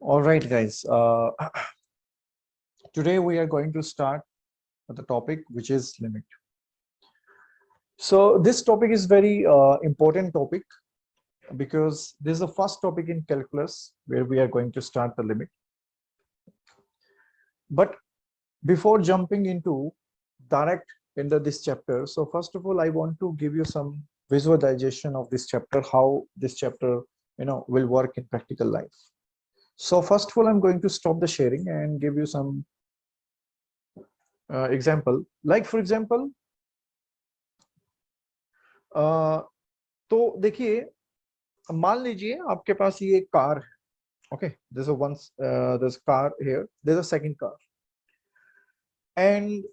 All right, guys. Today we are going to start with the topic which is limit. So this topic is very important topic because this is the first topic in calculus where we are going to start the limit. But before jumping into direct into this chapter, so first of all, I want to give you some visualization of this chapter, how this chapter will work in practical life. So first of all, I'm going to stop the sharing and give you some example. Like for example, तो देखिए, मान लीजिए आपके पास ये car है. Okay, there's a there's car here, there's a second car, and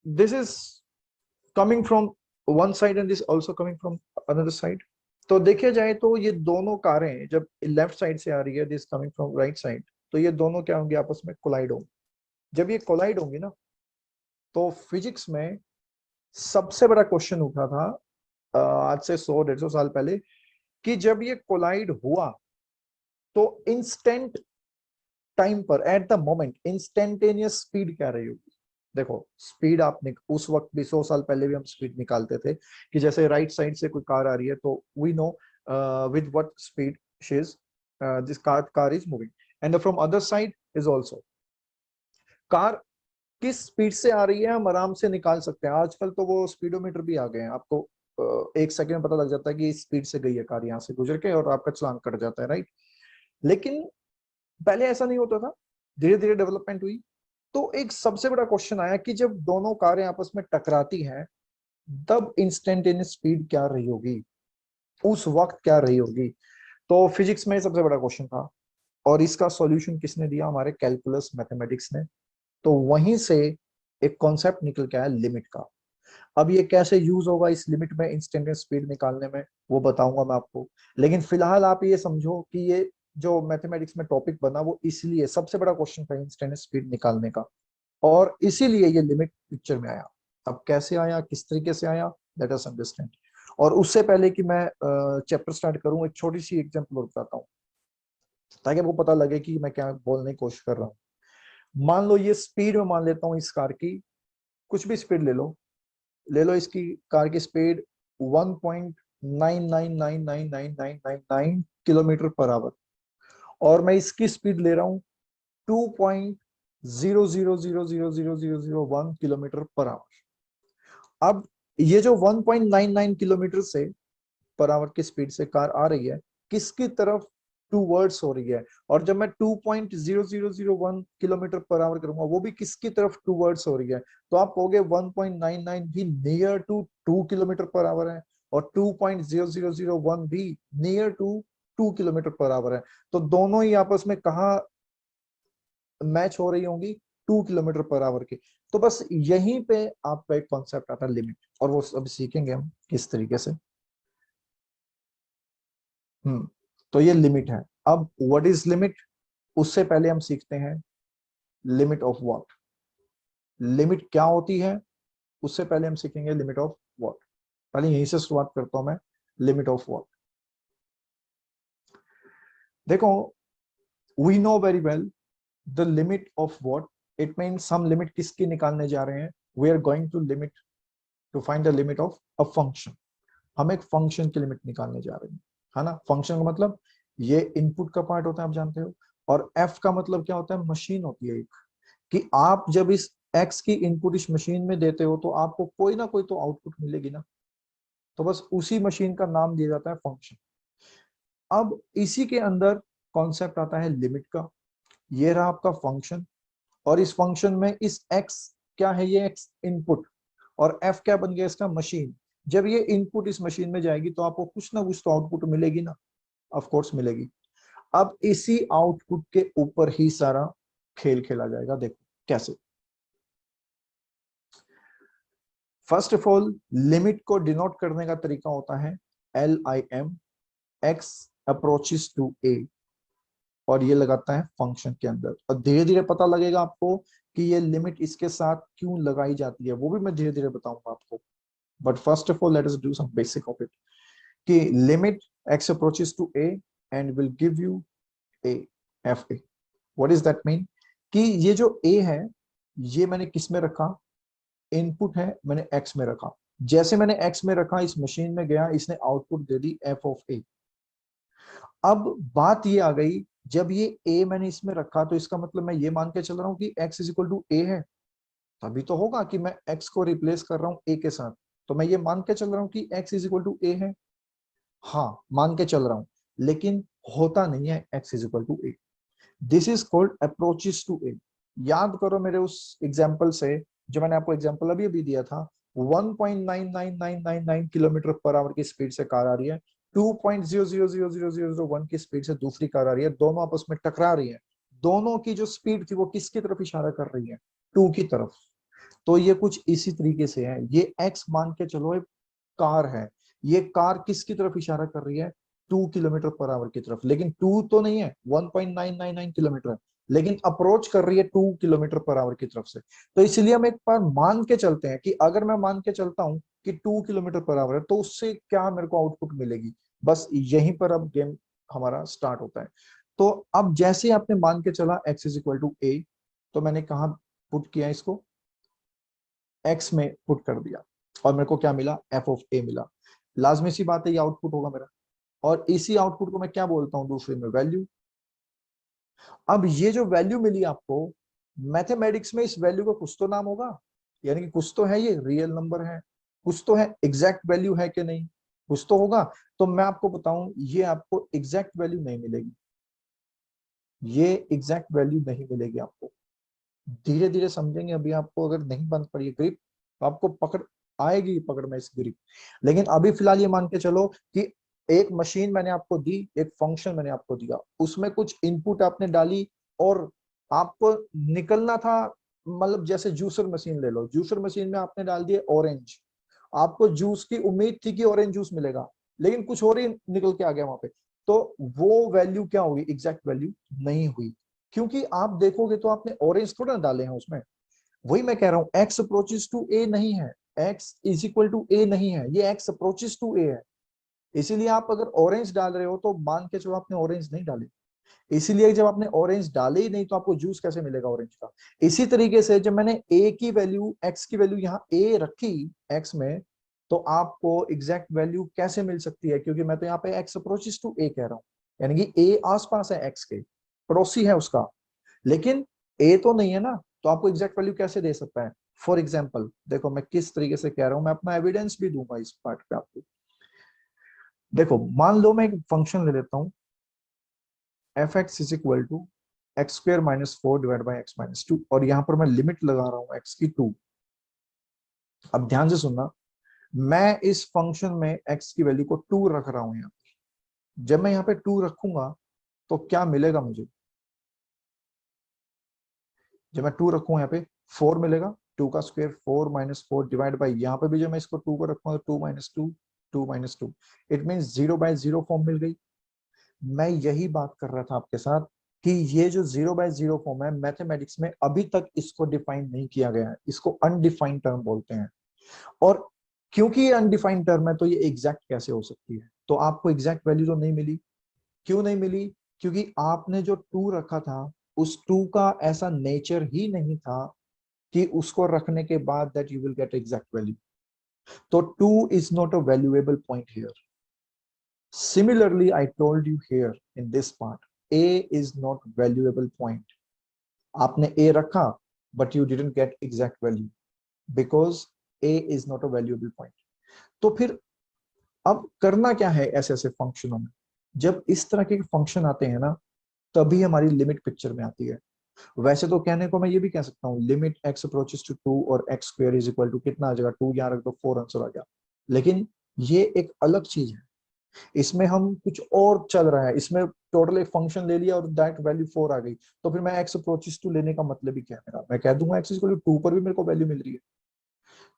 this is coming from one side and this also coming from another side. तो देखा जाए तो ये दोनों कारें जब लेफ्ट साइड से आ रही है, this coming from right side, तो ये दोनों क्या होंगे, आपस में कोलाइड होंगे. जब ये कोलाइड होंगी ना, तो फिजिक्स में सबसे बड़ा क्वेश्चन उठा था आज से 100-150 साल पहले कि जब ये कोलाइड हुआ तो इंस्टेंट टाइम पर, at the moment, instantaneous speed क्या रही होगी. देखो, स्पीड आपने उस वक्त भी 100 साल पहले भी हम स्पीड निकालते थे कि जैसे राइट साइड से कोई कार आ रही है तो we know with what speed she is, this car is moving, and from other side is also. Car किस स्पीड से आ रही है हम आराम से निकाल सकते हैं. आजकल तो वो स्पीडोमीटर भी आ गए हैं, आपको एक सेकंड में पता लग जाता है कि इस स्पीड से गई है कार यहाँ से गुजर के, और आपका चलान कट जाता है, राइट. लेकिन पहले ऐसा नहीं होता था, धीरे धीरे डेवलपमेंट हुई. तो एक सबसे बड़ा क्वेश्चन आया कि जब दोनों कारें आपस में टकराती हैं तब इंस्टेंटेनियस स्पीड क्या रही होगी, उस वक्त क्या रही होगी. तो फिजिक्स में सबसे बड़ा क्वेश्चन था, और इसका सॉल्यूशन किसने दिया, हमारे कैलकुलस मैथमेटिक्स ने. तो वहीं से एक कॉन्सेप्ट निकल के आया लिमिट का. अब ये कैसे यूज होगा इस लिमिट में इंस्टेंटेनियस स्पीड निकालने में, वो बताऊंगा मैं आपको. लेकिन फिलहाल आप ये समझो कि ये जो मैथमेटिक्स में टॉपिक बना वो इसलिए सबसे बड़ा क्वेश्चन था इंस्टेंटेनियस स्पीड निकालने का, और इसीलिए ये लिमिट पिक्चर में आया. अब कैसे आया, किस तरीके से आया, लेट अस अंडरस्टैंड. और उससे पहले कि मैं चैप्टर स्टार्ट करूं, एक छोटी सी एग्जांपल बताता हूँ ताकि वो पता लगे कि मैं क्या बोलने की कोशिश कर रहा हूँ. मान लो ये स्पीड में मान लेता हूँ इस कार की, कुछ भी स्पीड ले लो इसकी कार की स्पीड 1.99999999 किलोमीटर पर आवर, और मैं इसकी स्पीड ले रहा हूँ 2.000000001 किलोमीटर पर आवर. अब ये जो 1.99 किलोमीटर से पर आवर की स्पीड से कार आ रही है, किसकी तरफ टूवर्ड्स हो रही है, और जब मैं 2.0001 किलोमीटर पर आवर करूंगा वो भी किसकी तरफ टूवर्ड्स हो रही है. तो आप कहोगे 1.99 भी near to 2 kilometre per hour है, और 2.0001 भी near to 2 kilometre per hour है. तो दोनों ही आपस में कहा मैच हो रही होंगी, 2 किलोमीटर पर आवर की. तो बस यहीं पे आपका एक कॉन्सेप्ट आता है लिमिट, और वो अब सीखेंगे हम किस तरीके से. तो ये लिमिट है. अब व्हाट इज लिमिट, उससे पहले हम सीखते हैं लिमिट ऑफ व्हाट. लिमिट क्या होती है उससे पहले हम सीखेंगे लिमिट ऑफ व्हाट. पहले यहीं से शुरुआत करता हूं मैं. लिमिट ऑफ व्हाट, देखो, we know very well the limit of what. It means हम लिमिट किसकी निकालने जा रहे हैं. We are going to limit to find the limit of a function. हम एक फंक्शन की लिमिट निकालने जा रहे हैं, है ना. फंक्शन का मतलब ये इनपुट का पार्ट होता है, आप जानते हो, और एफ का मतलब क्या होता है, मशीन होती है एक, कि आप जब इस एक्स की इनपुट इस मशीन में देते हो तो आपको कोई ना कोई तो आउटपुट मिलेगी ना. तो बस उसी मशीन का नाम दिया जाता है फंक्शन. अब इसी के अंदर कॉन्सेप्ट आता है लिमिट का. ये रहा आपका फंक्शन, और इस फंक्शन में इस एक्स क्या है, ये एक्स इनपुट, और एफ क्या बन गया इसका, मशीन. जब ये इनपुट इस मशीन में जाएगी तो आपको कुछ ना कुछ तो आउटपुट मिलेगी ना, ऑफ कोर्स मिलेगी. अब इसी आउटपुट के ऊपर ही सारा खेल खेला जाएगा. देखो कैसे. फर्स्ट ऑफ ऑल, लिमिट को डिनोट करने का तरीका होता है LIM, एक्स अप्रोचेस टू ए, और ये लगाता है फंक्शन के अंदर. और धीरे धीरे पता लगेगा आपको कि ये लिमिट इसके साथ क्यों लगाई जाती है, वो भी मैं धीरे धीरे बताऊंगा आपको. But first of all let us do some basic of it, कि लिमिट x approaches to a and will give you a, F A. What is that mean कि ये जो ए है ये मैंने किस में रखा, इनपुट है मैंने एक्स में रखा। जैसे मैंने एक्स में रखा इस मशीन में गया, इसने आउटपुट दे दी एफ ऑफ ए। अब बात ये आ गई, जब ये ए मैंने इसमें रखा तो इसका मतलब मैं ये मान के चल रहा हूं कि x इज इक्वल टू ए है, तभी तो होगा कि मैं x को रिप्लेस कर रहा हूं a के साथ। तो मैं ये मान के चल रहा हूं कि x इज इक्वल टू ए है, हाँ मान के चल रहा हूं, लेकिन होता नहीं है x is equal to A. This is called approaches to A. याद करो मेरे उस एग्जाम्पल से, जो मैंने आपको एग्जाम्पल अभी अभी दिया था, 1.99999 किलोमीटर पर आवर की स्पीड से कार आ रही है, 2.0000001 की स्पीड से दूसरी कार आ रही है, दोनों आपस में टकरा रही है। दोनों की जो स्पीड थी वो किसकी तरफ इशारा कर रही है, टू की तरफ। तो ये कुछ इसी तरीके से है, ये एक्स मान के चलो एक कार है, ये कार किसकी तरफ इशारा कर रही है, 2 किलोमीटर पर आवर की तरफ, लेकिन 2 तो नहीं है, 1.999 किलोमीटर है, लेकिन अप्रोच कर रही है 2 किलोमीटर पर आवर की तरफ से। तो इसलिए हम एक बार मान के चलते हैं कि अगर मैं मान के चलता हूं कि 2 किलोमीटर पर आवर है तो उससे क्या मेरे को आउटपुट मिलेगी। बस यहीं पर अब गेम हमारा स्टार्ट होता है। तो अब जैसे आपने मान के चला x इज इक्वल टू ए, तो मैंने कहा पुट किया, इसको x में पुट कर दिया, और मेरे को क्या मिला, f ऑफ a मिला। लाजमी सी बात है ये आउटपुट होगा मेरा, और इसी आउटपुट को मैं क्या बोलता हूं दूसरे में, वैल्यू। अब ये जो वैल्यू मिली आपको, मैथमेटिक्स में इस वैल्यू का कुछ तो नाम होगा, यानी कि कुछ तो है, ये रियल नंबर है, कुछ तो है, एग्जैक्ट वैल्यू है कि नहीं, कुछ तो होगा। तो मैं आपको बताऊं, ये आपको एग्जैक्ट वैल्यू नहीं मिलेगी, ये एग्जैक्ट वैल्यू नहीं मिलेगी आपको। धीरे धीरे समझेंगे, अभी आपको अगर नहीं बंद पड़ी ग्रिप तो आपको पकड़ आएगी, पकड़ में इस ग्रिप। लेकिन अभी फिलहाल ये मान के चलो कि एक मशीन मैंने आपको दी, एक फंक्शन मैंने आपको दिया, उसमें कुछ इनपुट आपने डाली, और आपको निकलना था, मतलब जैसे जूसर मशीन ले लो, जूसर मशीन में आपने डाल दिए ऑरेंज, आपको जूस की उम्मीद थी कि ऑरेंज जूस मिलेगा, लेकिन कुछ और ही निकल के आ गया वहां पे। तो वो वैल्यू क्या हुई, एग्जैक्ट वैल्यू नहीं हुई, क्योंकि आप देखोगे तो आपने ऑरेंज थोड़ा ना डाले हैं उसमें। वही मैं कह रहा हूं, एक्स अप्रोचेस टू ए नहीं है, एक्स इज इक्वल टू ए नहीं है, ये एक्स अप्रोचेस टू ए है। इसीलिए आप अगर ऑरेंज डाल रहे हो तो मान के चलो आपने ऑरेंज नहीं डाले, इसीलिए जब आपने ऑरेंज डाले ही नहीं तो आपको जूस कैसे मिलेगा ऑरेंज का। इसी तरीके से जब मैंने ए की वैल्यू, एक्स की वैल्यू यहाँ ए रखी एक्स में, तो आपको एग्जैक्ट वैल्यू कैसे मिल सकती है, क्योंकि मैं तो यहाँ पे एक्स अप्रोचेस टू ए कह रहा हूँ, यानी कि ए आसपास है एक्स के, पड़ोसी है उसका, लेकिन ए तो नहीं है ना, तो आपको एग्जैक्ट वैल्यू कैसे दे सकता है। फॉर एग्जाम्पल देखो मैं किस तरीके से कह रहा हूं, मैं अपना एविडेंस भी दूंगा इस पार्ट पे आपको। देखो मान लो मैं एक फंक्शन ले लेता हूं, f x is equal to x square minus 4 divide by x minus 2, और यहां पर मैं लिमिट लगा रहा हूं एक्स की 2। अब ध्यान से सुनना, मैं इस फंक्शन में एक्स की वैल्यू को 2 रख रहा हूं यहाँ। जब मैं यहाँ पे 2 रखूंगा तो क्या मिलेगा मुझे, जब मैं 2 रखूंगा यहाँ पे 4 मिलेगा, 2 का स्क्वायर 4 माइनस 4 डिवाइड बाई, यहाँ पे भी जब मैं इसको 2 को रखूंगा तो 2 minus 2, 2 minus 2, it mean 0/0 form मिल गई। मैं यही बात कर रहा था आपके साथ कि ये जो 0/0 फॉर्म है मैथमेटिक्स में अभी तक इसको डिफाइन नहीं किया गया है, इसको अनडिफाइंड टर्म बोलते हैं। और क्योंकि ये अनडिफाइंड टर्म है तो ये एग्जैक्ट कैसे हो सकती है, तो आपको एग्जैक्ट वैल्यू तो नहीं मिली। क्यों नहीं मिली, क्योंकि आपने जो 2 रखा था उस 2 का ऐसा नेचर ही नहीं था कि उसको रखने के बाद that you will get exact value. तो 2 is not a valuable point here. Similarly, I told you here in this part, A is not valuable point. आपने A रखा, but you didn't get exact value because A is not a valuable point. तो फिर अब करना क्या है ऐसे ऐसे फंक्शनों में, जब इस तरह के फंक्शन आते हैं ना, तभी हमारी लिमिट पिक्चर में आती है। वैसे तो कहने को मैं ये भी कह सकता हूँ लिमिट एक्स अप्रोचेस टू 2 और x square is equal to कितना आ जाएगा, 2 यहाँ रख दो 4 आंसर आ गया। लेकिन ये एक अलग चीज है, इसमें हम कुछ और चल रहा है, इसमें टोटल एक फंक्शन ले लिया और दैट वैल्यू 4 आ गई, तो फिर मैं एक्स अप्रोचेस टू लेने का मतलब ही क्या है मेरा, मैं कह दूंगा एक्स इक्वल टू 2 पर भी मेरे को वैल्यू मिल रही है।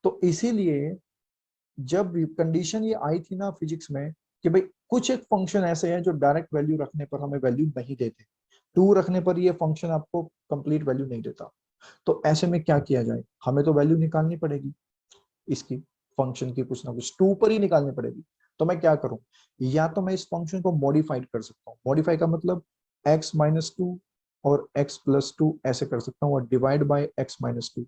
तो इसीलिए जब कंडीशन ये आई थी ना फिजिक्स में कि भाई कुछ एक फंक्शन ऐसे हैं जो डायरेक्ट वैल्यू रखने पर हमें वैल्यू नहीं देते, 2 रखने पर ये फंक्शन आपको कंप्लीट वैल्यू नहीं देता, तो ऐसे में क्या किया जाए, हमें तो वैल्यू निकालनी पड़ेगी इसकी, फंक्शन की कुछ ना कुछ 2 पर ही निकालनी पड़ेगी। तो मैं क्या करूं, या तो मैं इस फंक्शन को मॉडिफाइड कर सकता हूँ, मॉडिफाई का मतलब x माइनस टू और x प्लस टू ऐसे कर सकता हूँ, और divide by x minus two,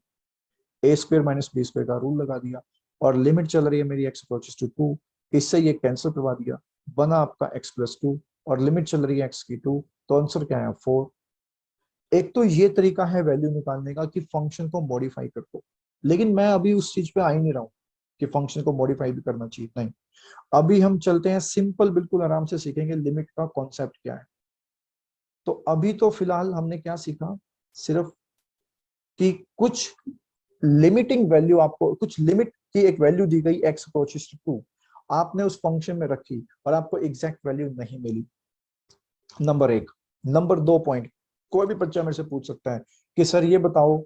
a square minus b square का रूल लगा दिया, और लिमिट चल रही है मेरी x अप्रोचेस टू टू, इससे ये कैंसिल करवा दिया, बना आपका x प्लस टू, और लिमिट चल रही है x की टू, तो आंसर क्या है 4। एक तो ये तरीका है वैल्यू निकालने का कि फंक्शन को मॉडिफाई कर दो, लेकिन मैं अभी उस चीज पे आ ही नहीं रहा हूँ कि फंक्शन को मॉडिफाई भी करना चाहिए, नहीं। अभी हम चलते हैं सिंपल, बिल्कुल आराम से सीखेंगे लिमिट का कॉन्सेप्ट क्या है। तो अभी तो फिलहाल हमने क्या सीखा, सिर्फ कि कुछ लिमिटिंग वैल्यू, आपको कुछ लिमिट की एक वैल्यू दी गई x अप्रोचेस टू टू, आपने उस फंक्शन में रखी और आपको एग्जैक्ट वैल्यू नहीं मिली, नंबर एक। नंबर दो पॉइंट, कोई भी बच्चा मेरे से पूछ सकता है कि सर ये बताओ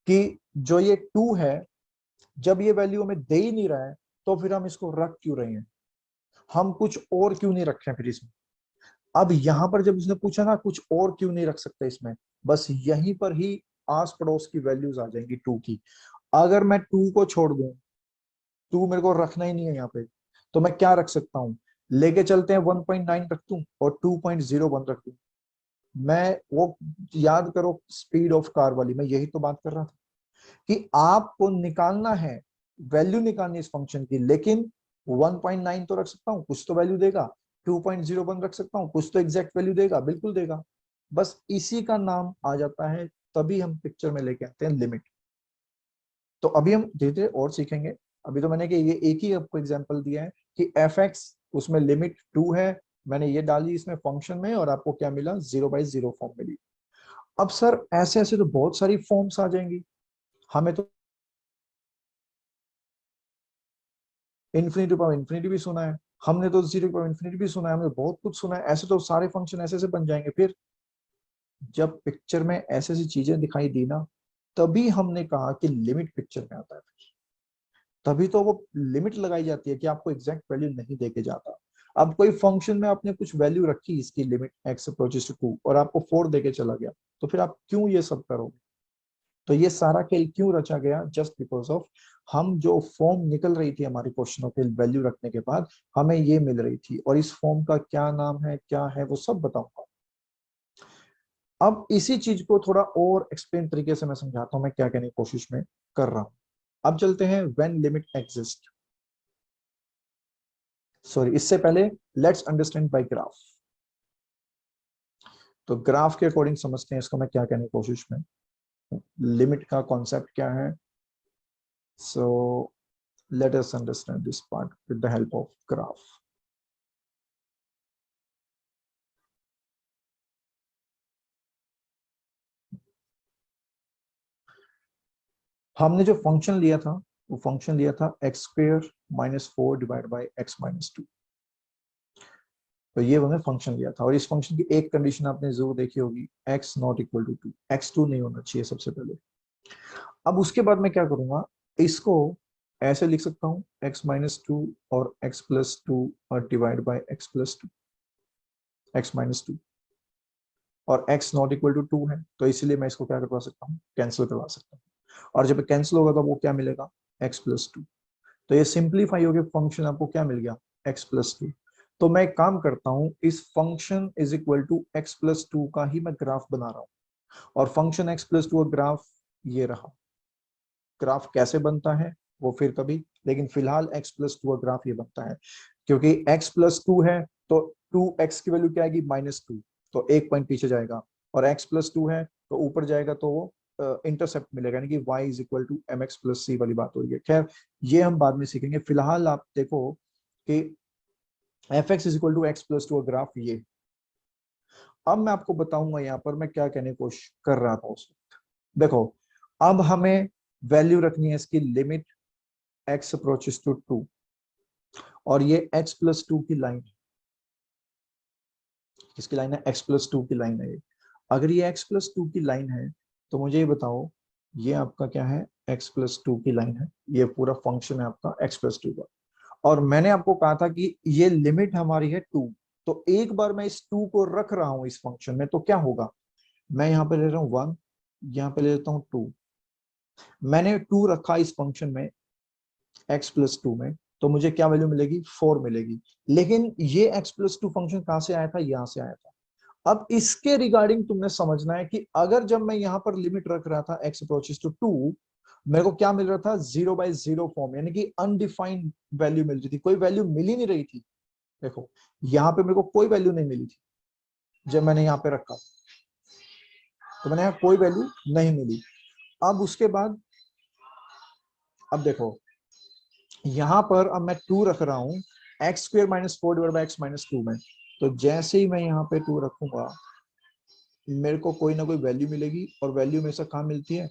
कि जो ये टू है, जब ये वैल्यू हमें दे ही नहीं रहा है, तो फिर हम इसको रख क्यों रहे हैं, हम कुछ और क्यों नहीं रख रहे हैं फिर इसमें। अब यहां पर जब उसने पूछा ना कुछ और क्यों नहीं रख सकते इसमें, बस यहीं पर ही आस पड़ोस की वैल्यूज आ जाएंगी टू की। अगर मैं टू को छोड़ दूं, टू मेरे को रखना ही नहीं है यहाँ पे, तो मैं क्या रख सकता हूँ, लेके चलते हैं 1.9 रख दूं और 2.01 रख दूं। मैं वो, याद करो स्पीड ऑफ कार वाली, मैं यही तो बात कर रहा था कि आपको निकालना है, वैल्यू निकालनी है इस फंक्शन की, लेकिन 1.9 तो रख सकता हूँ, कुछ तो वैल्यू देगा, 2.01 रख सकता हूँ, कुछ तो एग्जैक्ट वैल्यू देगा, बिल्कुल देगा। बस इसी का नाम आ जाता है, तभी हम पिक्चर में लेके आते हैं लिमिट। तो अभी हम धीरे धीरे और सीखेंगे। अभी तो मैंने कि ये एक ही आपको एग्जांपल दिया है कि एफ एक्स, उसमें लिमिट टू है, मैंने ये डाली इसमें फंक्शन में, और आपको क्या मिला, 0/0 फॉर्म मिली। अब सर ऐसे ऐसे तो बहुत सारी फॉर्म्स आ जाएंगी, हमें तो इन्फिनिटी पावर इन्फिनिटी भी सुना है, हमने तो जीरो पावर इन्फिनिटी भी सुना है, हमने बहुत कुछ सुना है, ऐसे तो सारे फंक्शन ऐसे ऐसे बन जाएंगे। फिर जब पिक्चर में ऐसी ऐसी चीजें दिखाई दी ना, तभी हमने कहा कि लिमिट पिक्चर में आता है, तभी तो वो लिमिट लगाई जाती है कि आपको एग्जैक्ट वैल्यू नहीं देके जाता। अब कोई फंक्शन में आपने कुछ वैल्यू रखी, इसकी limit x approaches to two, और आपको 4 देके चला गया, तो फिर आप क्यों ये सब करोगे। तो ये सारा खेल क्यों रचा गया, जस्ट बिकॉज ऑफ हम जो फॉर्म निकल रही थी हमारी क्वेश्चनों के वैल्यू रखने के बाद, हमें ये मिल रही थी, और इस फॉर्म का क्या नाम है क्या है वो सब बताऊंगा। अब इसी चीज को थोड़ा और एक्सप्लेन तरीके से मैं समझाता हूँ, मैं क्या कहने की कोशिश में कर रहा हूँ। अब चलते हैं व्हेन लिमिट एग्जिस्ट, सॉरी इससे पहले लेट्स अंडरस्टैंड बाय ग्राफ। तो ग्राफ के अकॉर्डिंग समझते हैं इसको मैं क्या कहने की कोशिश में, लिमिट का कॉन्सेप्ट क्या है। सो let us understand this part with the help of graph. हमने जो फंक्शन लिया था, वो फंक्शन लिया था x square minus four divide by x minus to. तो ये हमने फंक्शन लिया था, और इस फंक्शन की एक कंडीशन आपने जरूर देखी होगी, x not equal to two, x two नहीं होना चाहिए सबसे पहले। अब उसके बाद मैं क्या करूंगा, इसको ऐसे लिख सकता हूँ, एक्स माइनस टू और एक्स प्लस टू और divide by x plus two, x minus two, और x not equal to two है, तो इसलिए मैं इसको क्या करवा सकता हूँ, कैंसिल करवा सकता हूँ, और जब कैंसिल होगा तो वो क्या मिलेगा, x प्लस टू। तो ये सिंप्लीफाई हो गया, फंक्शन आपको क्या मिल गया, x प्लस टू। तो मैं एक काम करता हूँ, इस function is equal to x plus two का ही मैं ग्राफ बना रहा हूँ, और फंक्शन x प्लस टू और ग्राफ ये रहा। ग्राफ कैसे बनता है वो फिर कभी, लेकिन फिलहाल x प्लस टू और ग्राफ ये बनता है, क्योंकि x प्लस टू है तो 2x की वैल्यू क्या आएगी, माइनस टू, तो एक पॉइंट पीछे जाएगा, और x प्लस टू है तो ऊपर जाएगा, तो वो इंटरसेप्ट मिलेगा, यानी कि y is equal to M X plus C वाली बात हो रही है। खैर ये हम बाद में सीखेंगे, फिलहाल आप देखो कि f x is equal to x plus two और ग्राफ ये। अब मैं आपको बताऊंगा यहाँ पर मैं क्या कहने की कोशिश कर रहा था उस वक्त। देखो, अब हमें वैल्यू रखनी है इसकी limit x approaches to two, और ये x प्लस टू की लाइन, किसकी लाइन है, x प्लस टू की लाइन है ये। अगर ये x प्लस टू की लाइन है, तो मुझे ये बताओ, ये आपका क्या है, x प्लस टू की लाइन है, ये पूरा फंक्शन है आपका x प्लस टू का, और मैंने आपको कहा था कि ये लिमिट हमारी है टू। तो एक बार मैं इस टू को रख रहा हूं इस फंक्शन में, तो क्या होगा, मैं यहाँ पे ले रहा हूँ वन, यहाँ पे ले लेता हूँ टू, मैंने टू रखा इस फंक्शन में x प्लस टू में, तो मुझे क्या वैल्यू मिलेगी, फोर मिलेगी। लेकिन ये x प्लस टू फंक्शन कहां से आया था, यहां से आया था। अब इसके रिगार्डिंग तुमने समझना है कि अगर जब मैं यहां पर लिमिट रख रहा था x अप्रोचेस टू 2, मेरे को क्या मिल रहा था 0/0 फॉर्म, यानी कि अनडिफाइंड वैल्यू मिल रही थी, कोई वैल्यू मिल ही नहीं रही थी। देखो यहाँ पे मेरे को कोई वैल्यू नहीं मिली थी जब मैंने यहाँ पे रखा, तो मैंने यहाँ कोई वैल्यू नहीं मिली। अब उसके बाद अब देखो यहां पर अब मैं 2 रख रहा हूं x² - 4/x - 2 में, तो जैसे ही मैं यहाँ पे 2 रखूंगा मेरे को कोई ना कोई वैल्यू मिलेगी, और वैल्यू में से कहाँ मिलती है,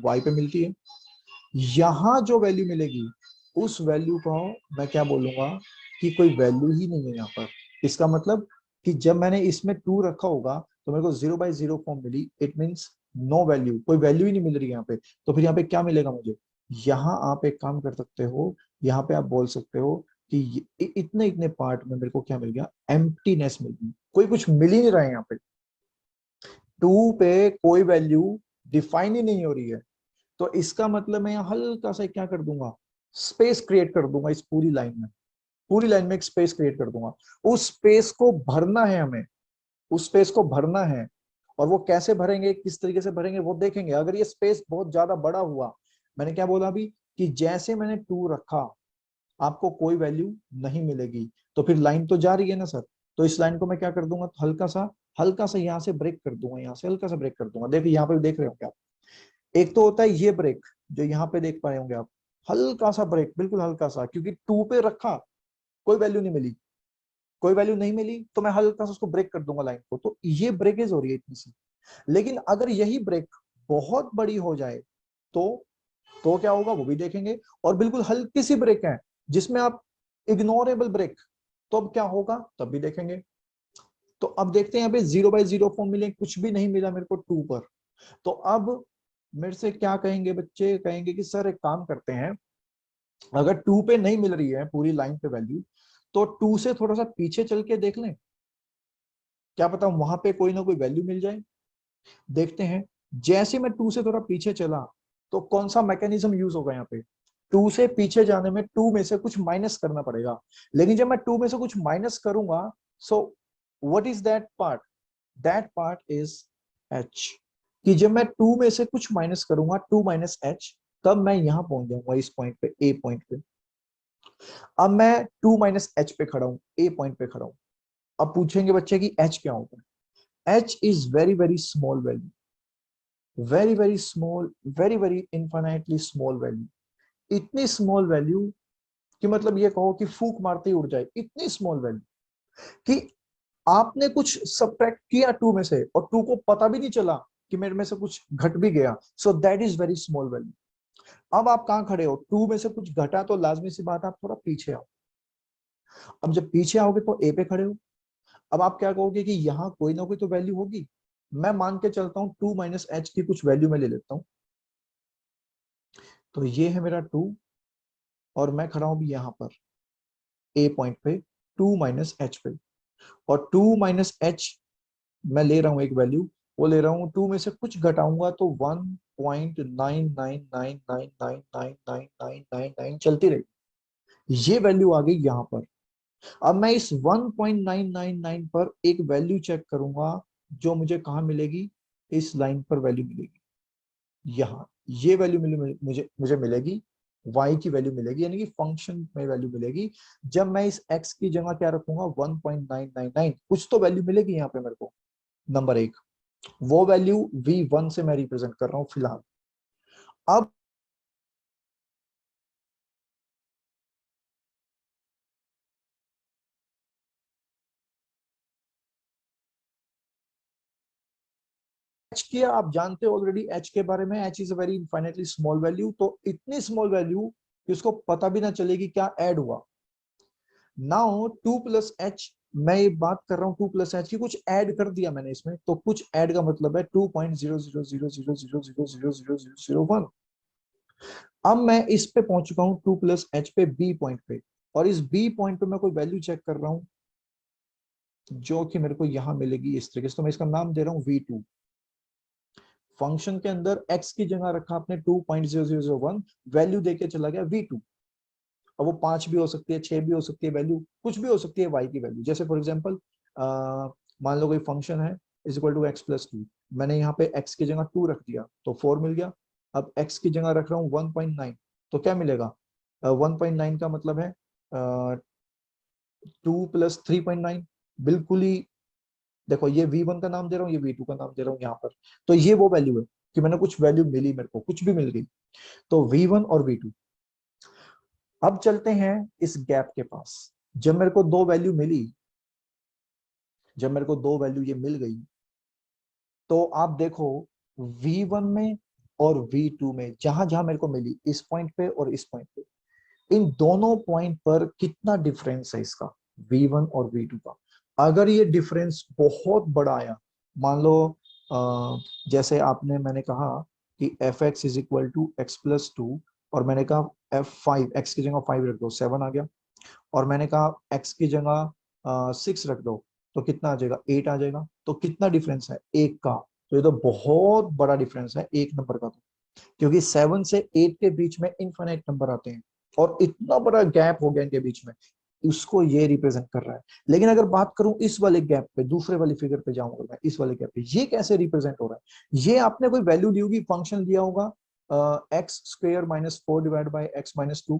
y पे मिलती है। यहां जो वैल्यू मिलेगी उस वैल्यू को मैं क्या बोलूंगा कि कोई वैल्यू ही नहीं है यहाँ पर। इसका मतलब कि जब मैंने इसमें 2 रखा होगा तो मेरे को 0/0 फॉर्म मिली, इट मीन्स नो वैल्यू, कोई वैल्यू ही नहीं मिल रही यहाँ पे। तो फिर यहाँ पे क्या मिलेगा मुझे, यहाँ आप एक काम कर सकते हो, यहाँ पे आप बोल सकते हो कि इतने इतने पार्ट में मेरे को क्या मिल गया, एम्प्टीनेस मिल गई, कोई कुछ मिल ही नहीं रहा है यहाँ पे। 2 पे कोई वैल्यू डिफाइन ही नहीं हो रही है, तो इसका मतलब मैं यहाँ हल्का सा क्या कर दूंगा, स्पेस क्रिएट कर दूंगा इस पूरी लाइन में, पूरी लाइन में एक स्पेस क्रिएट कर दूंगा। उस स्पेस को भरना है हमें, उस स्पेस को भरना है, और वो कैसे भरेंगे, किस तरीके से भरेंगे वो देखेंगे। अगर ये स्पेस बहुत ज्यादा बड़ा हुआ, मैंने क्या बोला अभी कि जैसे मैंने 2 रखा आपको कोई वैल्यू नहीं मिलेगी, तो फिर लाइन तो जा रही है ना सर, तो इस लाइन को मैं क्या कर दूंगा, हल्का सा यहाँ से ब्रेक कर दूंगा, यहाँ से हल्का सा ब्रेक कर दूंगा। देखिए यहाँ पे देख रहे हो क्या, एक तो होता है ये ब्रेक जो यहाँ पे देख पाए होंगे आप, हल्का सा ब्रेक, बिल्कुल हल्का सा, क्योंकि 2 पे रखा कोई वैल्यू नहीं मिली, कोई वैल्यू नहीं मिली तो मैं हल्का सा उसको ब्रेक कर दूंगा लाइन को, तो ये ब्रेकेज हो रही है इतनी सी। लेकिन अगर यही ब्रेक बहुत बड़ी हो जाए तो क्या होगा वो भी देखेंगे, और बिल्कुल हल्की सी ब्रेक है जिसमें आप इग्नोरेबल ब्रेक, तो अब क्या होगा तब भी देखेंगे। तो अब देखते हैं यहाँ पे 0/0 फॉर्म मिले, कुछ भी नहीं मिला मेरे को 2 पर। तो अब मेरे से क्या कहेंगे बच्चे, कहेंगे कि सर एक काम करते हैं, अगर 2 पे नहीं मिल रही है पूरी लाइन पे वैल्यू, तो 2 से थोड़ा सा पीछे चल के देख लें, क्या पता वहां पे कोई ना कोई वैल्यू मिल जाए। देखते हैं, जैसे मैं 2 से थोड़ा पीछे चला तो कौन सा मैकेनिज्म यूज होगा यहाँ पे, 2 से पीछे जाने में 2 में से कुछ माइनस करना पड़ेगा। लेकिन जब मैं 2 में से कुछ माइनस करूंगा, so what is that part is h, कि जब मैं 2 में से कुछ माइनस करूंगा 2 - h, तब मैं यहां पहुंच जाऊंगा इस पॉइंट पे, ए पॉइंट पे। अब मैं 2 - h पे खड़ा हूं, ए पॉइंट पे खड़ा हूं। अब पूछेंगे बच्चे कि h क्या होता है, h is very very small value, very very small, very very infinitely small value, इतनी स्मॉल वैल्यू कि मतलब ये कहो कि फूक मारते ही उड़ जाए, इतनी स्मॉल वैल्यू कि आपने कुछ सब्ट्रैक्ट किया 2 में से और 2 को पता भी नहीं चला कि मेरे में से कुछ घट भी गया, so that is very small value. अब आप कहां खड़े हो, 2 में से कुछ घटा तो लाजमी सी बात आप थोड़ा पीछे आओ। अब जब पीछे आओगे तो ए पे खड़े हो, अब आप क्या कहोगे कि यहाँ कोई ना कोई तो वैल्यू होगी। मैं मान के चलता हूँ 2 - h की कुछ वैल्यू मैं ले लेता हूँ, तो ये है मेरा 2, और मैं खड़ा हूं यहाँ पर ए पॉइंट पे 2 - h पे, और 2 - h मैं ले रहा हूं एक वैल्यू, वो ले रहा हूं 2 में से कुछ घटाऊंगा तो 1.9999999999 चलती रही, ये वैल्यू आ गई यहाँ पर। अब मैं इस 1.999 पर एक वैल्यू चेक करूंगा, जो मुझे कहां मिलेगी, इस लाइन पर वैल्यू मिलेगी, यहाँ ये वैल्यू मिले, मुझे मुझे मिलेगी, y की वैल्यू मिलेगी, यानी कि फंक्शन में वैल्यू मिलेगी। जब मैं इस x की जगह क्या रखूंगा 1.999, कुछ तो वैल्यू मिलेगी यहाँ पे मेरे को, नंबर एक, वो वैल्यू v1 से मैं रिप्रेजेंट कर रहा हूं फिलहाल। अब h किया, आप जानते हो ऑलरेडी h के बारे में, h is a very infinitely small value, तो इतनी स्मॉल वैल्यू कि उसको पता भी ना चलेगी क्या ऐड हुआ। नाउ 2 + h, मैं ये बात कर रहा हूँ 2 + h की, कुछ ऐड कर दिया मैंने इसमें, तो कुछ ऐड का मतलब है 2.00000000001। अब मैं इस पे पहुंच चुका हूँ 2 + h पे b पॉइंट पे, और इस b पॉइंट पे मैं कोई वैल्यू चेक कर रहा हूँ जो कि मेरे को यहां मिलेगी इस तरीके से, तो मैं इसका नाम दे रहा हूँ v2। फंक्शन के अंदर x की जगह रखा आपने 2.0001, वैल्यू देके चला गया v2। अब वो 5 भी हो सकती है, 6 भी हो सकती है वैल्यू, कुछ भी हो सकती है y की वैल्यू, जैसे फॉर एग्जांपल मान लो कोई फंक्शन है is equal to x plus two, मैंने यहाँ पे x की जगह 2 रख दिया तो 4 मिल गया। अब x की जगह रख रहा हूँ 1.9, तो क्या मिलेगा? 1.9 का मतलब है 2 प्लस 3.9, बिल्कुल ही। देखो ये v1 का नाम दे रहा हूँ, ये v2 का नाम दे रहा हूँ यहाँ पर। तो ये वो वैल्यू है कि मैंने कुछ वैल्यू मिली, मेरे को कुछ भी मिल गई। तो v1 और v2। अब चलते हैं इस गैप के पास। जब मेरे को दो वैल्यू मिली, जब मेरे को दो वैल्यू ये मिल गई, तो आप देखो v1 में और v2 में जहां जहां मेरे को मिली, इस पॉइंट पे और इस पॉइंट पे, इन दोनों पॉइंट पर कितना डिफरेंस है इसका, v1 और v2 का। अगर ये डिफरेंस बहुत बड़ा आया, मान लो जैसे आपने, मैंने कहा कि f x is equal to x plus two, और मैंने कहा f5, एक्स की जगह 5 रख दो, 7 आ गया। और मैंने कहा एक्स की जगह 6 रख दो, तो कितना आ जाएगा? 8 आ जाएगा। तो कितना डिफरेंस है? एक का। तो ये तो बहुत बड़ा डिफरेंस है एक नंबर का, तो क्योंकि 7 से 8 के बीच में इनफाइनाइट नंबर आते हैं, और इतना बड़ा गैप हो गया इनके बीच में, उसको ये रिप्रेजेंट कर रहा है। लेकिन अगर बात करूं इस वाले गैप पे, दूसरे वाली फिगर पे जाऊंगा मैं, इस वाले गैप पे ये कैसे रिप्रेजेंट हो रहा है? ये आपने कोई वैल्यू ली होगी, फंक्शन लिया होगा x square minus 4 divide by x minus 2,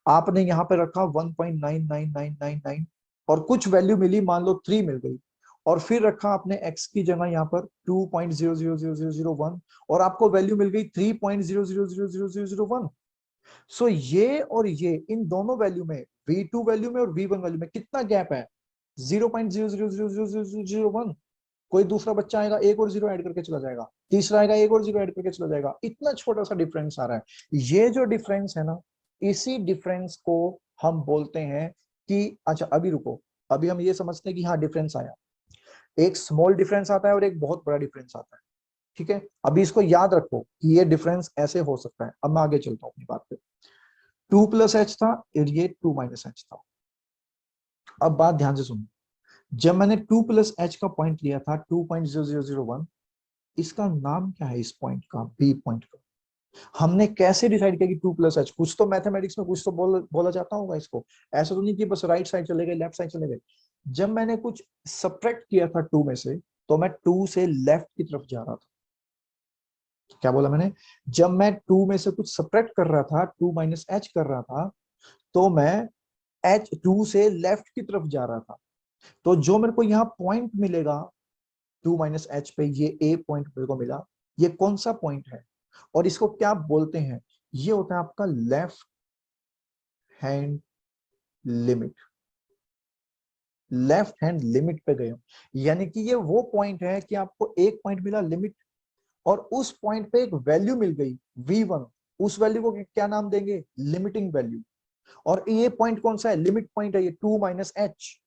आपने यहाँ पे रखा 1.99999, और कुछ वैल्यू मिली, मान लो 3 मिल गई, और फिर रखा आपने x की जगह यहाँ पर 2.0000001, और आपको वैल्यू मिल गई 3.0000001। सो ये और ये, इन दोनों वैल्यू में, v2 वैल्यू में और v1 वैल्यू में कितना गैप है? 0.0000001। कोई दूसरा बच्चा आएगा, एक और जीरो ऐड करके चला जाएगा, तीसरा आएगा, एक और जीरो ऐड करके चला जाएगा, इतना छोटा सा डिफरेंस आ रहा है। ये जो डिफरेंस है ना, इसी डिफरेंस को हम बोलते हैं कि, अच्छा अभी रुको, अभी हम ये समझते हैं कि हाँ डिफरेंस आया, एक स्मॉल डिफरेंस आता है और एक बहुत बड़ा डिफरेंस आता है। ठीक है, अभी इसको याद रखो कि ये डिफरेंस ऐसे हो सकता है। अब मैं आगे चलता हूँ अपनी बात पे। 2 प्लस एच था और ये 2 माइनस एच था। अब बात ध्यान से सुनो, जब मैंने 2 प्लस एच का पॉइंट लिया था 2.0001, इसका नाम क्या है इस पॉइंट का, बी पॉइंट का? हमने कैसे डिसाइड किया कि 2 प्लस एच? कुछ तो मैथमेटिक्स में कुछ तो बोला जाता होगा इसको, ऐसा तो नहीं कि बस राइट साइड चले गए, लेफ्ट साइड चले गए। जब मैंने कुछ सब्ट्रैक्ट किया था 2 में से, तो मैं 2 से लेफ्ट की तरफ जा रहा था। क्या बोला मैंने? जब मैं 2 में से कुछ सब्ट्रैक्ट कर रहा था, 2 माइनस एच कर रहा था, तो मैं एच 2 से लेफ्ट की तरफ जा रहा था। तो जो मेरे को यहाँ पॉइंट मिलेगा 2 माइनस एच पे, ये ए पॉइंट मेरे को मिला, ये कौन सा पॉइंट है और इसको क्या बोलते हैं? ये होता है आपका left hand limit. Left hand limit पे गए हो, यानी कि ये वो पॉइंट है कि आपको एक पॉइंट मिला लिमिट, और उस पॉइंट पे एक वैल्यू मिल गई v1, उस वैल्यू को क्या नाम देंगे? Limiting value. और ये पॉइंट कौन सा है? लिमिट पॉइंट है ये 2 माइनस एच।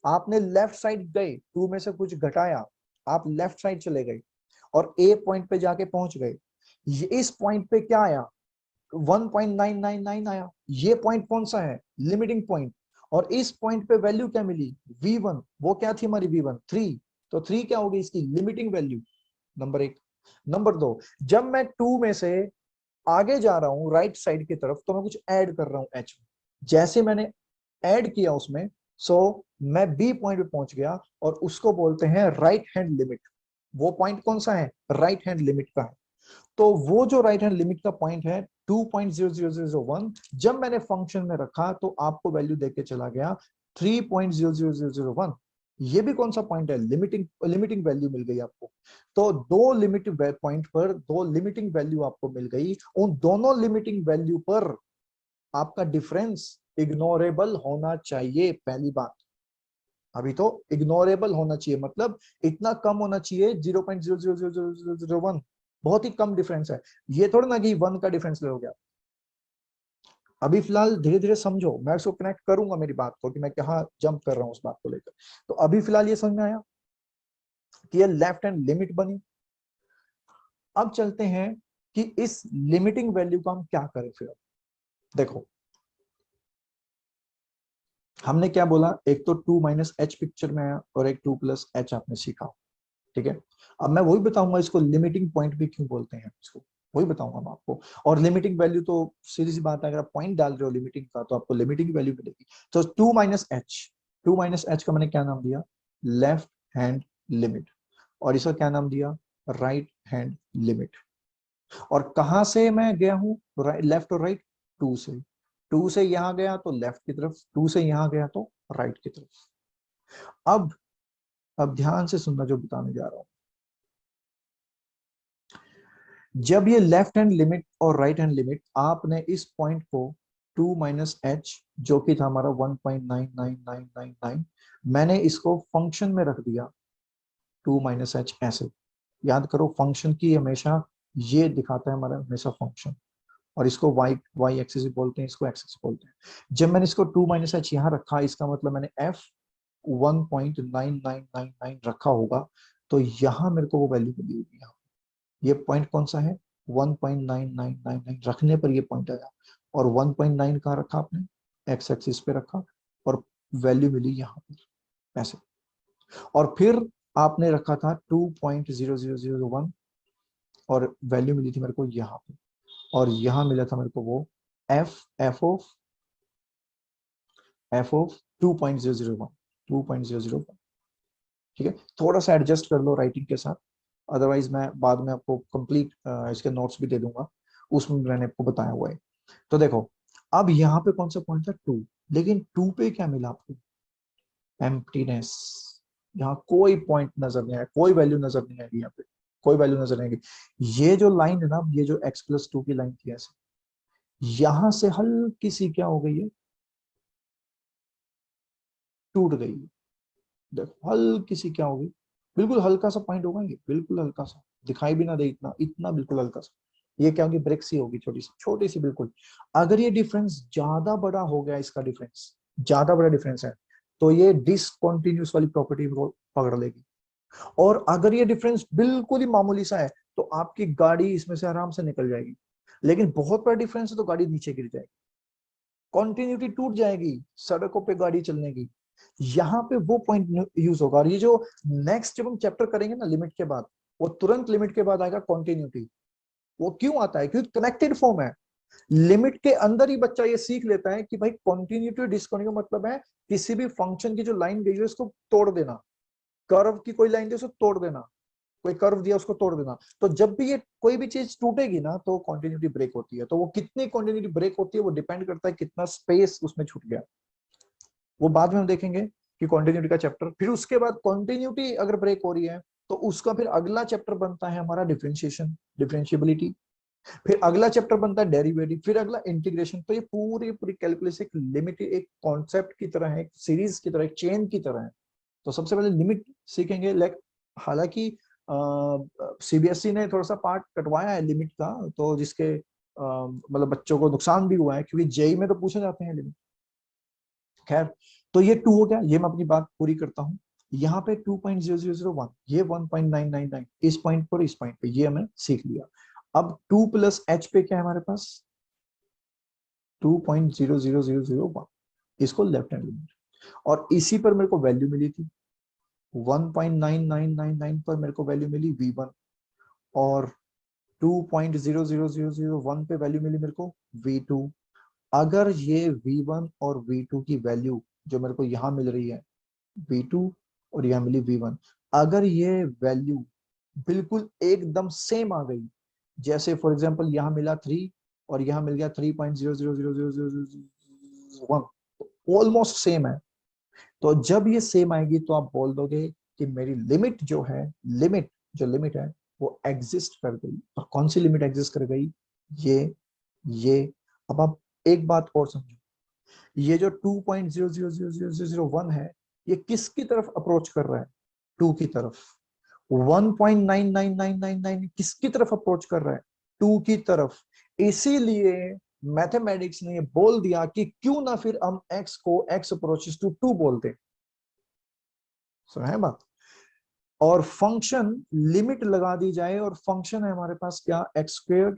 आपने लेफ्ट साइड गए, 2 में से कुछ घटाया, आप लेफ्ट साइड चले गए और ए पॉइंट पे जाके पहुंच गए। ये इस पॉइंट पे क्या आया? 1.999 आया। ये पॉइंट कौन सा है? Limiting point. और इस पॉइंट पे वैल्यू क्या मिली? v1। वो क्या थी हमारी v1? 3। तो 3 क्या होगी इसकी लिमिटिंग वैल्यू? नंबर एक। नंबर दो, जब मैं 2 में से आगे जा रहा हूं राइट साइड की तरफ, तो मैं कुछ ऐड कर रहा हूं h में। जैसे मैंने ऐड किया उसमें, सो मैं बी पॉइंट पे पहुंच गया, और उसको बोलते हैं राइट हैंड लिमिट। वो पॉइंट कौन सा है? राइट हैंड लिमिट का है। तो वो जो राइट हैंड लिमिट का पॉइंट है 2.00001, जब मैंने फंक्शन में रखा तो आपको वैल्यू देके चला गया 3.00001। ये भी कौन सा पॉइंट है? लिमिटिंग, लिमिटिंग वैल्यू मिल गई आपको। तो दो लिमिट पॉइंट पर दो लिमिटिंग वैल्यू आपको मिल गई, उन दोनों लिमिटिंग वैल्यू पर आपका डिफरेंस इग्नोरेबल होना चाहिए, पहली बात। अभी तो इग्नोरेबल होना चाहिए, मतलब इतना कम होना चाहिए, 0.00001। बहुत ही कम डिफरेंस है। ये थोड़ा ना कि 1 का डिफरेंस ले हो गया। अभी फिलहाल धीरे धीरे समझो, मैं इसको कनेक्ट करूंगा मेरी बात को कि मैं कहाँ जंप कर रहा हूँ उस बात को लेकर। तो अभी फिलहाल ये समझ में आया कि ये लेफ्ट हैंड लिमिट बनी। अब चलते हैं कि इस लिमिटिंग वैल्यू को हम क्या करें फिर। देखो हमने क्या बोला, एक तो 2 माइनस एच पिक्चर में आया और एक 2 प्लस एच आपने सीखा। ठीक है, अब मैं वही बताऊंगा इसको लिमिटिंग पॉइंट भी क्यों बोलते हैं इसको, वही बताऊंगा मैं आपको। और लिमिटिंग वैल्यू तो सीधी सी बात है, अगर आप पॉइंट डाल रहे हो लिमिटिंग का, तो आपको लिमिटिंग वैल्यू मिलेगी। तो 2 माइनस एच, 2 माइनस एच का मैंने क्या नाम दिया? लेफ्ट हैंड लिमिट, और इसका क्या नाम दिया, राइट हैंड लिमिट। और कहां से मैं गया हूं, लेफ्ट और राइट, टू से, टू से यहां गया तो लेफ्ट की तरफ, टू से यहां गया तो राइट की तरफ। अब ध्यान से सुनना जो बताने जा रहा हूं। जब ये लेफ्ट हैंड लिमिट और राइट हैंड लिमिट, आपने इस पॉइंट को 2 माइनस एच जो कि था हमारा 1.99999, मैंने इसको फंक्शन में रख दिया 2 माइनस एच ऐसे। याद करो फंक्शन की हमेशा ये दिखाता है हमारा हमेशा फंक्शन, और इसको वाई एक्सिस बोलते हैं, इसको एक्सिस बोलते हैं। जब मैंने इसको 2 माइनस एच यहाँ रखा, इसका मतलब मैंने एफ 1.9999 रखा होगा, तो यहाँ मेरे को वो वैल्यू मिली होगी। यहाँ ये पॉइंट कौन सा है, 1.9999 रखने पर ये पॉइंट आया, और 1.9 कहाँ रखा आपने, एक्स एक्सिस पे रखा, और वैल्यू मिली यहाँ पर ऐसे। और फिर आपने रखा था 2.0001, और वैल्यू मिली थी मेरे को यहाँ पे, और यहाँ मिला था मेरे को वो एफ ऑफ 2.001। ठीक है, थोड़ा सा एडजस्ट कर लो राइटिंग के साथ, अदरवाइज मैं बाद में आपको कंप्लीट इसके नोट्स भी दे दूंगा, उसमें मैंने आपको बताया हुआ है। तो देखो अब यहाँ पे कौन सा पॉइंट था, टू, लेकिन टू पे क्या मिला आपको, एम्प्टीनेस। यहाँ कोई पॉइंट नजर नहीं आया, कोई वैल्यू नजर नहीं आएगी, यहाँ पे कोई वैल्यू नजर नहीं आएगी। ये जो लाइन है ना, ये जो x+2 की लाइन थी ऐसे, यहां से हल्की सी क्या हो गई है, टूट गई है। देखो हल्की सी क्या होगी, बिल्कुल हल्का सा पॉइंट होगा, ये बिल्कुल हल्का सा, दिखाई भी ना दे इतना, इतना बिल्कुल हल्का सा, ये क्या होगी, ब्रेक सी होगी, छोटी सी बिल्कुल। अगर ये डिफरेंस ज्यादा बड़ा हो गया, इसका डिफरेंस ज्यादा बड़ा डिफरेंस है, तो ये डिसकंटिन्यूअस वाली प्रॉपर्टी को पकड़ लेगी। और अगर ये डिफरेंस बिल्कुल ही मामूली सा है, तो आपकी गाड़ी इसमें से आराम से निकल जाएगी। लेकिन बहुत बड़ा डिफरेंस है तो गाड़ी नीचे गिर जाएगी, कॉन्टिन्यूटी टूट जाएगी सड़कों पे गाड़ी चलने की। यहाँ पे वो पॉइंट यूज होगा। और ये जो नेक्स्ट जब हम चैप्टर करेंगे ना लिमिट के बाद, वो तुरंत लिमिट के बाद आएगा कॉन्टिन्यूटी। वो क्यों आता है, क्योंकि कनेक्टेड फॉर्म है। लिमिट के अंदर ही बच्चा ये सीख लेता है कि भाई कॉन्टिन्यूटी और डिस्कंटिन्यूटी मतलब है किसी भी फंक्शन की जो लाइन गई है उसको तोड़ देना, कर्व की कोई लाइन दी उसको तोड़ देना, कोई कर्व दिया उसको तोड़ देना। तो जब भी ये कोई भी चीज टूटेगी ना, तो कॉन्टिन्यूटी ब्रेक होती है। तो वो कितनी कॉन्टिन्यूटी ब्रेक होती है वो डिपेंड करता है कितना स्पेस उसमें छूट गया। वो बाद में हम देखेंगे कि कॉन्टिन्यूटी का चैप्टर। फिर उसके बाद कॉन्टिन्यूटी अगर ब्रेक हो रही है तो उसका फिर अगला चैप्टर बनता है हमारा डिफरेंशिएशन, डिफरेंशिएबिलिटी। फिर अगला चैप्टर बनता है डेरिवेटिव, फिर अगला इंटीग्रेशन। तो ये पूरी पूरी कैलकुलस एक लिमिट, एक कॉन्सेप्ट की तरह है, एक सीरीज की तरह, एक चेन की तरह है। तो सबसे पहले लिमिट सीखेंगे। हालांकि सीबीएसई ने थोड़ा सा पार्ट कटवाया है लिमिट का, तो जिसके मतलब बच्चों को नुकसान भी हुआ है, क्योंकि जेई में तो पूछे जाते हैं लिमिट। खैर, तो ये टू हो गया, ये मैं अपनी बात पूरी करता हूँ। यहाँ पे 2.0001, ये 1.999, इस पॉइंट पर इस पॉइंट पे ये हमें सीख लिया। अब 2 प्लस एच पे क्या है हमारे पास, 2.00001, इसको लेफ्ट हैंड लिमिट। और इसी पर मेरे को वैल्यू मिली थी 1.9999 पर मेरे को वैल्यू मिली v1, और 2.00001 पे वैल्यू मिली मेरे को v2। अगर ये v1 और v2 की वैल्यू जो मेरे को यहाँ मिल रही है v2, और यहाँ मिली v1, अगर ये वैल्यू बिल्कुल एकदम सेम आ गई, जैसे फॉर एग्जांपल यहाँ मिला 3 और यहाँ मिल गया 3.00001, ऑलमोस्ट सेम है, तो जब ये सेम आएगी तो आप बोल दोगे कि मेरी लिमिट जो है, लिमिट है वो एग्जिस्ट कर गई। और कौन सी लिमिट एग्जिस्ट कर गई, ये। अब आप एक बात और समझो, ये जो 2.00001 है, ये किसकी तरफ अप्रोच कर रहा है, टू की तरफ। 1.99999 किसकी तरफ अप्रोच कर रहा है, टू की तरफ। इसीलिए मैथमेटिक्स ने बोल दिया कि क्यों ना फिर हम x को x अप्रोचेस टू 2 बोलते। सुना है बात। और फंक्शन लिमिट लगा दी जाए, और फंक्शन है हमारे पास क्या, x²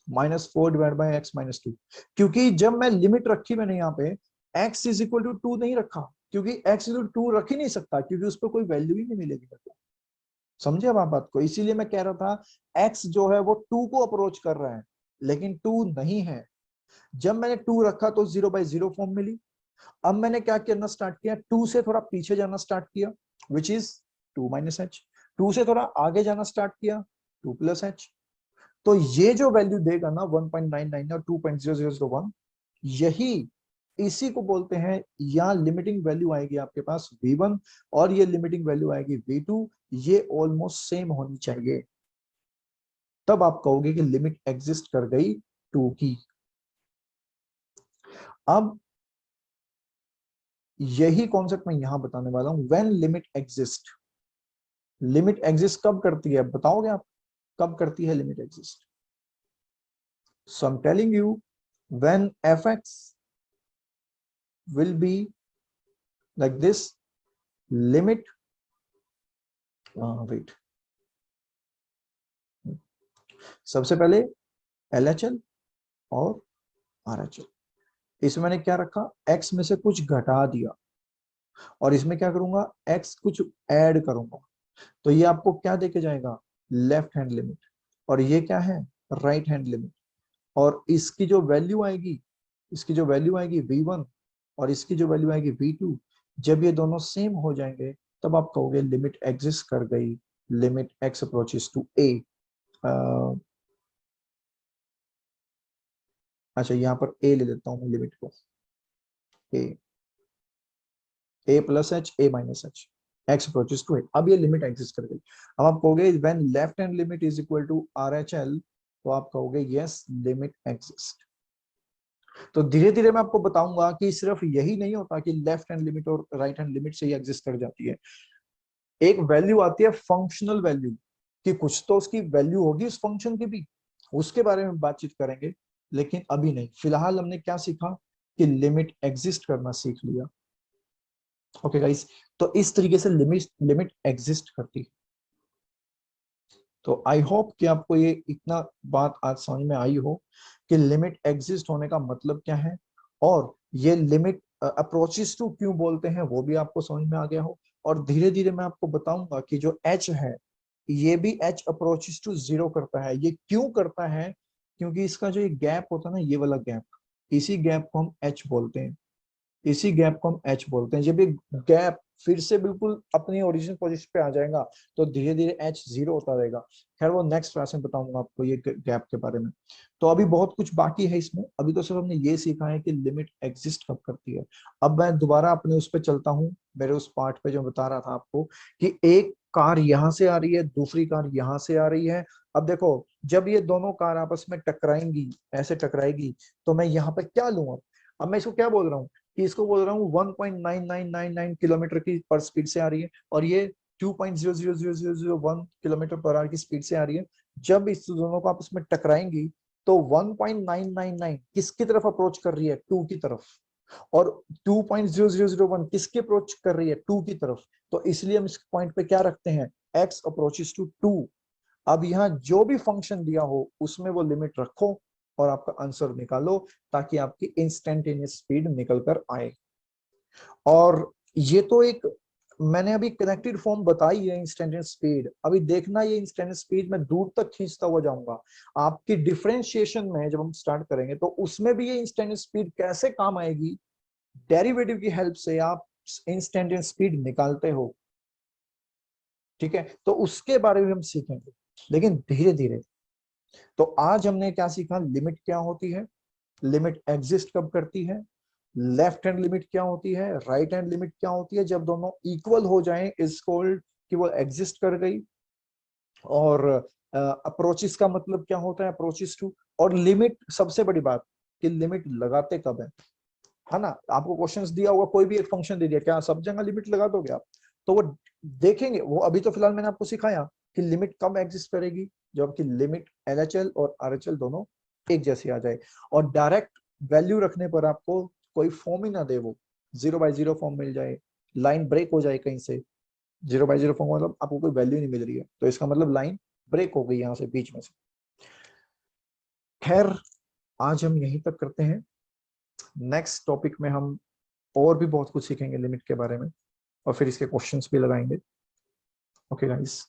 -4 डिवाइड बाय x -2। क्योंकि जब मैं लिमिट रखी मैंने यहाँ पे x = 2 नहीं रखा, क्योंकि x = 2 रख ही नहीं सकता, क्योंकि उस पर कोई वैल्यू ही नहीं मिलेगी मेरे को। समझे अब आप बात को। इसीलिए मैं कह रहा था x जो है वो 2 को अप्रोच कर रहा है, लेकिन 2 नहीं है। जब मैंने 2 रखा तो 0/0 फॉर्म मिली, अब मैंने क्या करना स्टार्ट किया, 2 से थोड़ा पीछे जाना स्टार्ट किया, विच इज 2 माइनस एच। 2 से थोड़ा आगे जाना स्टार्ट किया, 2 प्लस एच। तो ये जो वैल्यू देगा ना 1.99 और 2.0001, यही इसी को बोलते हैं, यहाँ लिमिटिंग वैल्यू आएगी आपके पास V1 और ये लिमिटिंग वैल्यू आएगी V2, ये ऑलमोस्ट सेम होनी चाहिए, तब आप कहोगे कि लिमिट एग्जिस्ट कर गई 2 की। अब यही कॉन्सेप्ट मैं यहां बताने वाला हूं, when limit exist. Limit exist कब करती है, बताओगे आप कब करती है limit exist? So I am telling you, when fx will be like this, limit wait, सबसे पहले LHL और RHL, इसमें मैंने क्या रखा, x में से कुछ घटा दिया और इसमें क्या करूंगा, x कुछ ऐड करूंगा, तो ये आपको क्या देके जाएगा, लेफ्ट हैंड लिमिट, और ये क्या है, राइट हैंड लिमिट। और इसकी जो वैल्यू आएगी, इसकी जो वैल्यू आएगी V1 और इसकी जो वैल्यू आएगी V2, जब ये दोनों सेम हो जाएंगे तब आप कहोगे लिमिट एग्जिस्ट कर गई, limit x approaches to a। अच्छा यहाँ पर a ले लेता हूँ लिमिट को, a plus h, a minus h, x approaches to a। अब ये लिमिट एग्जिस्ट कर गई। अब आप कहोगे when left hand limit is equal to RHL, तो आप कहोगे यस लिमिट एग्जिस्ट। तो धीरे धीरे मैं आपको बताऊंगा कि सिर्फ यही नहीं होता कि लेफ्ट हैंड लिमिट और राइट हैंड लिमिट से ही एग्जिस्ट कर जाती है। एक वैल्यू आती है फंक्शनल वैल्यू, कि कुछ तो उसकी वैल्यू होगी उस फंक्शन की भी, उसके बारे में बातचीत करेंगे, लेकिन अभी नहीं। फिलहाल हमने क्या सीखा कि लिमिट एग्जिस्ट करना सीख लिया। ओके गाइस, तो इस तरीके से लिमिट एग्जिस्ट करती है। तो आई होप कि आपको ये इतना बात आज समझ में आई हो कि लिमिट एग्जिस्ट होने का मतलब क्या है, और ये लिमिट अप्रोचेस टू क्यों बोलते हैं वो भी आपको समझ में आ गया हो। और धीरे धीरे मैं आपको बताऊंगा कि जो h है, ये भी h अप्रोचेस टू 0 करता है। ये क्यों करता है, क्योंकि इसका जो ये गैप होता है ना, ये वाला गैप, इसी गैप को हम h बोलते हैं, इसी गैप को हम एच बोलते हैं। जब ये गैप फिर से बिल्कुल अपनी ओरिजिनल पोजीशन पे आ जाएगा तो धीरे धीरे एच 0 होता रहेगा। खैर वो नेक्स्ट क्लास में बताऊंगा आपको ये गैप के बारे में। तो अभी बहुत कुछ बाकी है इसमें, अभी तो सिर्फ हमने ये सीखा है कि लिमिट एग्जिस्ट कब करती है। अब मैं दोबारा अपने उस पर चलता हूँ, मेरे उस पार्ट पे जो बता रहा था आपको कि एक कार यहाँ से आ रही है, दूसरी कार यहाँ से आ रही है। अब देखो, जब ये दोनों कार आपस में टकराएंगी, ऐसे टकराएगी, तो मैं यहाँ पे क्या लूंगा, अब मैं इसको क्या बोल रहा हूँ कि इसको बोल रहा हूँ 1.9999 किलोमीटर की पर स्पीड से आ रही है, और ये 2.0000001 किलोमीटर पर आवर की स्पीड से आ रही है। जब इस दोनों को आपस में टकराएंगी तो 1.999 किसकी तरफ अप्रोच कर रही है, 2 की तरफ, और 2.0001 किसकी अप्रोच कर रही है, 2 की तरफ। तो इसलिए हम इस पॉइंट पे क्या रखते हैं, x अप्रोचेस टू 2। अब यहाँ जो भी फंक्शन दिया हो उसमें वो लिमिट रखो और आपका आंसर निकालो, ताकि आपकी इंस्टेंटेनियस स्पीड निकल कर आए। और ये तो एक मैंने अभी कनेक्टेड फॉर्म बताई है इंस्टेंटेनियस स्पीड। अभी देखना ये इंस्टेंटेनियस स्पीड मैं दूर तक खींचता हुआ जाऊंगा। आपकी डिफरेंशिएशन में जब हम स्टार्ट करेंगे तो उसमें भी ये इंस्टेंटेनियस स्पीड कैसे काम आएगी, डेरिवेटिव की हेल्प से आप इंस्टेंटेनियस स्पीड निकालते हो, ठीक है, तो उसके बारे में हम सीखेंगे, लेकिन धीरे धीरे। तो आज हमने क्या सीखा, लिमिट क्या होती है, लिमिट एग्जिस्ट कब करती है, लेफ्ट हैंड लिमिट क्या होती है, राइट हैंड लिमिट क्या होती है, जब दोनों इक्वल हो जाएं इज कॉल्ड कि वो एग्जिस्ट कर गई। और अप्रोचेस का मतलब क्या होता है, अप्रोचेस टू। और लिमिट, सबसे बड़ी बात कि लिमिट लगाते कब है ना। आपको क्वेश्चंस दिया होगा, कोई भी एक फंक्शन दे दिया, क्या सब जगह लिमिट लगा दोगे आप, तो वो देखेंगे वो। अभी तो फिलहाल मैंने आपको सिखाया कि लिमिट कब एग्जिस्ट करेगी, जब कि लिमिट LHL और RHL दोनों एक जैसी आ जाए, और डायरेक्ट वैल्यू रखने पर आपको कोई फॉर्म ही ना दे, वो 0/0 फॉर्म मिल जाए, लाइन ब्रेक हो जाए कहीं से। 0/0 फॉर्म मतलब आपको कोई वैल्यू नहीं मिल रही है, तो इसका मतलब लाइन ब्रेक हो गई यहाँ से बीच में से। खैर आज हम यहीं तक करते हैं, नेक्स्ट टॉपिक में हम और भी बहुत कुछ सीखेंगे लिमिट के बारे में, और फिर इसके क्वेश्चंस भी लगाएंगे। Okay guys,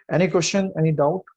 any question, any doubt?